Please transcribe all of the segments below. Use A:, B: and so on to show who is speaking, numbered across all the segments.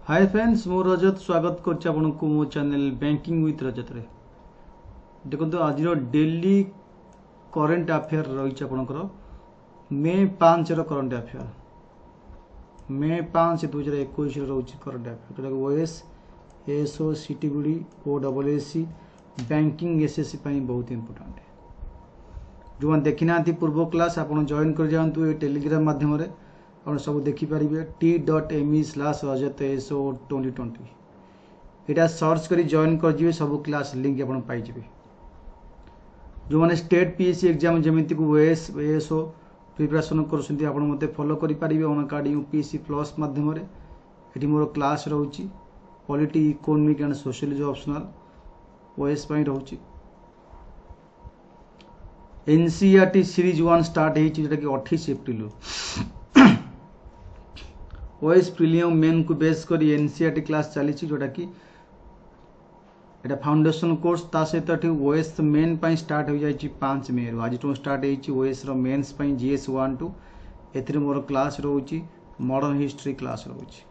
A: Hi friends मो रजत स्वागत करछि आपनको मो चैनल बैंकिंग विथ रजत रे। देखो आज डेली करंट अफेयर रही आपंकर मे 5 करंट अफेयर मे 5 2021 रोचे करंट अफेयर जोटा ओएस एसओ सीटीबीडी ओडब्ल्यूएससी बैंकिंग एसएससी बहुत इंपोर्टेंट जो मैंने देखी ना पूर्व क्लास आप जॉइन कर जातु टेलीग्राम माध्यम आप सब देखिपारे t.me/rajat eso 2020 यहाँ सर्च कर जॉइन कर सब क्लास लिंक आप पाइबे। जो मैंने स्टेट पीएससी एग्जाम जमीती ओएस एएसओ प्रिपरेशन कर मत फॉलो करेंगे अनअकार्ड यूपीएससी प्लस मध्यम ये मोर क्लास रोचे polity economic and socialism optional OAS रोचे। एनसीईआरटी सीरीज 1 स्टार्ट होटा कि 28 एप्रिल ओएस प्रिलियम मेन को बेस कर एनसीईआरटी क्लास चली जोटा कि एटा फाउंडेशन कोर्स ता सहित ओएस मेन पाई स्टार्ट हो जाए 5 मे आज स्टार्ट हो ओएस मेन्स पाई जीएस 1-2 ए मोर क्लास रोचे मॉडर्न हिस्ट्री क्लास रोचे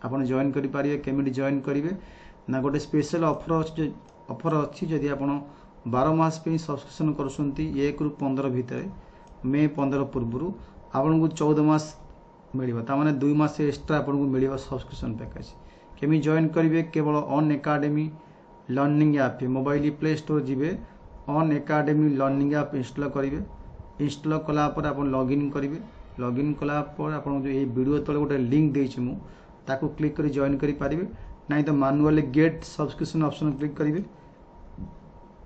A: आप जॉइन करेंगे केमी जॉइन करेंगे ना गोटे स्पेशल ऑफर अच्छी जदि आप 12 मास सब्सक्रिप्शन कर 1 ରୁ 15 भितर मे 15 पूर्व आपन को 14 मास मिल ताने 2 मास एक्सट्रा आपन को मिल सब्सक्रिप्शन पैकेज केमी जॉइन करेंगे केवल Unacademy learning app mobile play store जीवे Unacademy learning app install करेंगे इंस्टॉल कलापर आप लॉगिन करेंगे लॉगिन कलापर आप जो ये वीडियो तले गोटे लिंक देछि मु ताको क्लिक कर जॉइन करि पारिबे नहीं तो manually get subscription option click करेंगे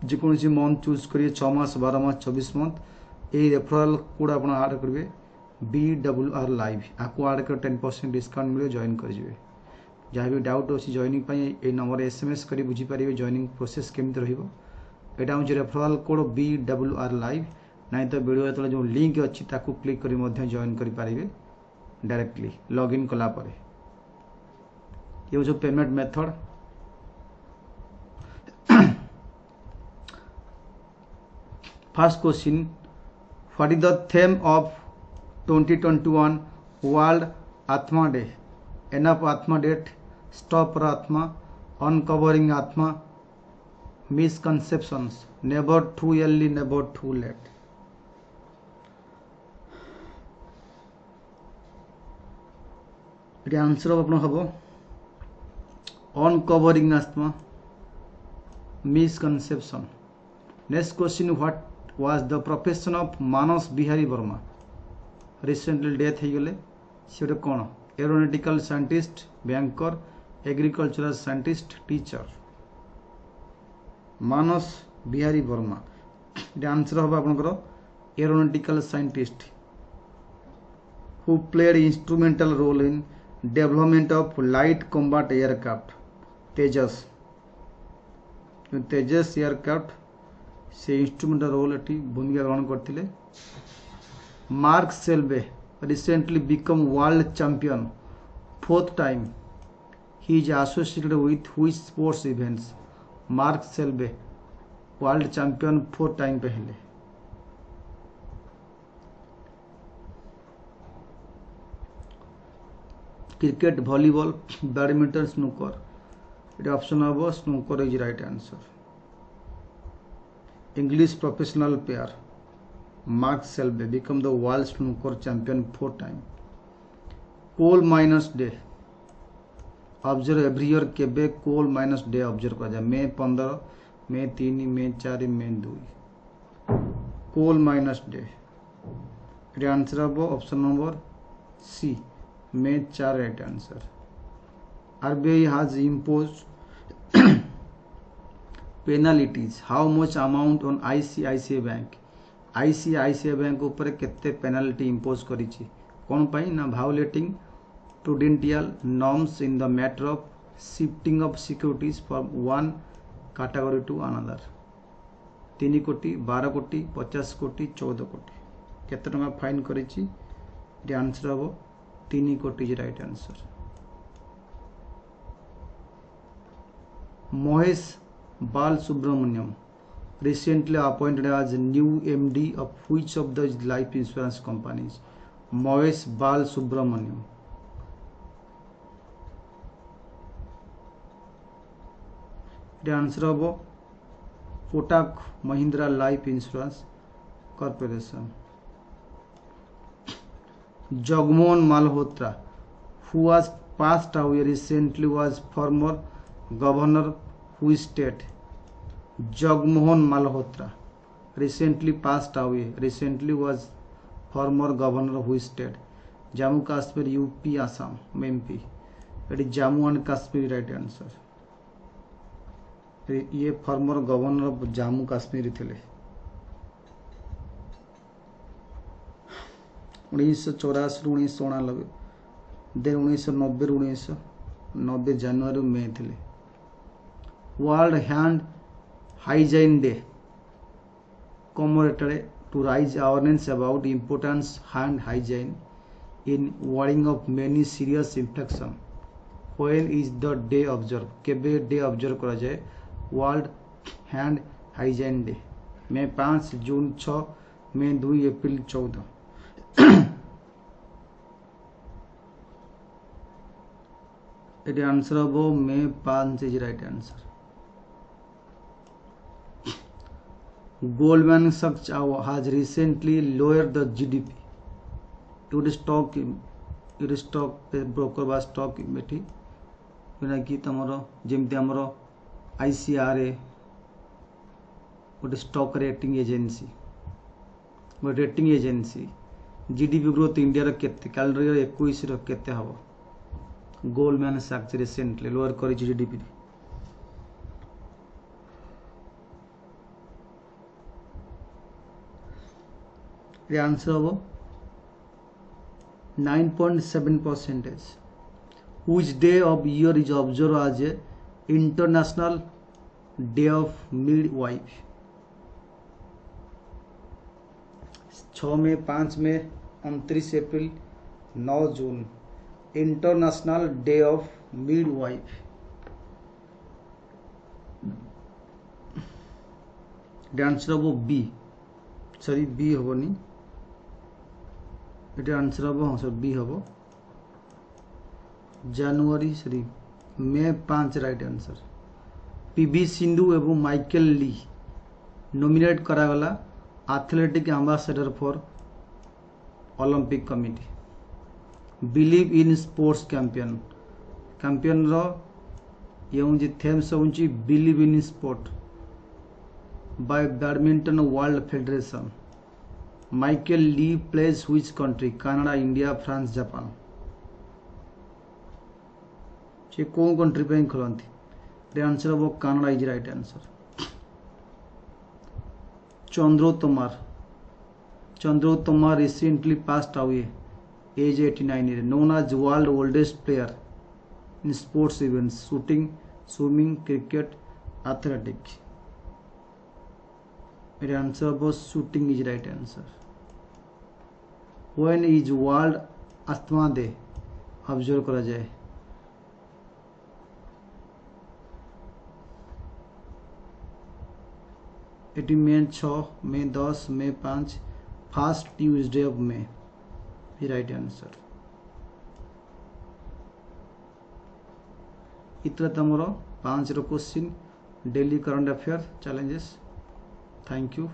A: जेकोसी मंथ चूज करिए 6 मास 12 मास 24 मंथ ये रेफरल कोड आप आड करेंगे BWR लाइव आपको आड कर 10% डिस्काउंट मिले जॉइन करेंगे। जहाँ भी डाउट अच्छी जॉइनिंग ये नंबर एसएमएस कर बुझीपारे जॉइनिंग प्रोसेस केमती रहा हूँ रेफरल कोड BWR लाइव नहीं तो वीडियो तले जो लिंक अच्छी ताकू क्लिक कर जॉइन करेंगे डायरेक्टली लॉगिन कलापर ये जो payment method. First question what is the theme of 2021 world asthma day? Enough asthma deaths, stop for asthma, uncovering asthma, misconceptions, never too early never too late. ये answer अपन हम uncovering asthma misconception. Next question what was the profession of Manas Bihari Varma? Recently death हो गले सी गोटे कौन aeronautical scientist, banker, agricultural scientist, teacher. Manas Bihari Varma ये answer हम आपनकर aeronautical scientist who played instrumental role in development of light combat aircraft Tejas. Tejas aircraft से instrumental role एटी भूमिका ग्रहण करते। Mark Selby recently become world champion 4th time he is associated with which sports events? Mark Selby world champion 4th time पहले। Cricket, volleyball, badminton, snooker. ये option हम snooker is right answer. English professional player Mark Selby become the world snooker champion 4th time. Coal miners day observe every year केबे कोल miners day observe कर जाए? May 15, May 3, May 4, May 2। Coal miners day ये answer हम option number C May 4 right answer. RBI has imposed penalties how much amount on ICICI bank? ICICI bank ऊपर केते penalty impose करिछि कौन पाई ना violating prudential norms in the matter of shifting of securities from one category to another. 3 कोटी, 12 कोटी, 50 कोटी, 14 कोटी केते टका फाइन करिछि? ये आंसर हम 3 कोटी right answer. Mahesh Balasubramaniam recently appointed as new MD of which of the life insurance companies? Mahesh Balasubramaniam ये आंसर हम Kotak Mahindra life insurance corporation. Jagmohan Malhotra who was passed away recently was former governor whose state? Jagmohan Malhotra recently passed away. Recently was former governor whose state? Jammu Kashmir, UP, Assam, MP. It is Jammu and Kashmir right answer. ये former governor of Jammu Kashmir थे 1984 1999 then 1990 जनवरी में थे। World hand hygiene day commemorated to raise awareness about importance hand hygiene in warding of many serious infection. When is the day observed? केबे day observe करा जाए? World hand hygiene day May 5 June 6 May 2 April 14। it answer above May 5 is right answer. Goldman Sachs has recently lowered the GDP to the stock broker বা stock committee कि तमरो जेमती हमरो ICRA गोटे stock rating agency गोटे rating agency GDP growth India रो केते calendar 21 रो केते हबो? गोल्डमैन सैक्स रिसेंटली लोअर कर GDP. the answer of 9.7%. Which day of year is observed as a International Day of Midwife? 6 मई 5 मई 29 अप्रैल 9 जून international day of midwife. Answer हम बी सॉरी बी हेनी ये आंसर हम हाँ सर बी हम जनवरी सॉरी मई 5 राइट आंसर। पीवी सिंधु एवं माइकल ली नॉमिनेट करागला athletic ambassador for Olympic committee. Believe in sports campaign campaign रो ये थेम्स होची believe in sport by badminton world federation. Michael Lee plays which country? Canada, India, France, Japan. से कौन country पे खेलती? Answer हम Canada is right answer. Chandro Tomar recently passed away age 89 known as world oldest player in sports events shooting, swimming, cricket, athletics. The answer was shooting is right answer. When is world asthma day observe करा जाए? मई 6 मई 10 मई 5 first Tuesday of May right answer. इतना तमरो 5 रो question daily current affair challenges. Thank you.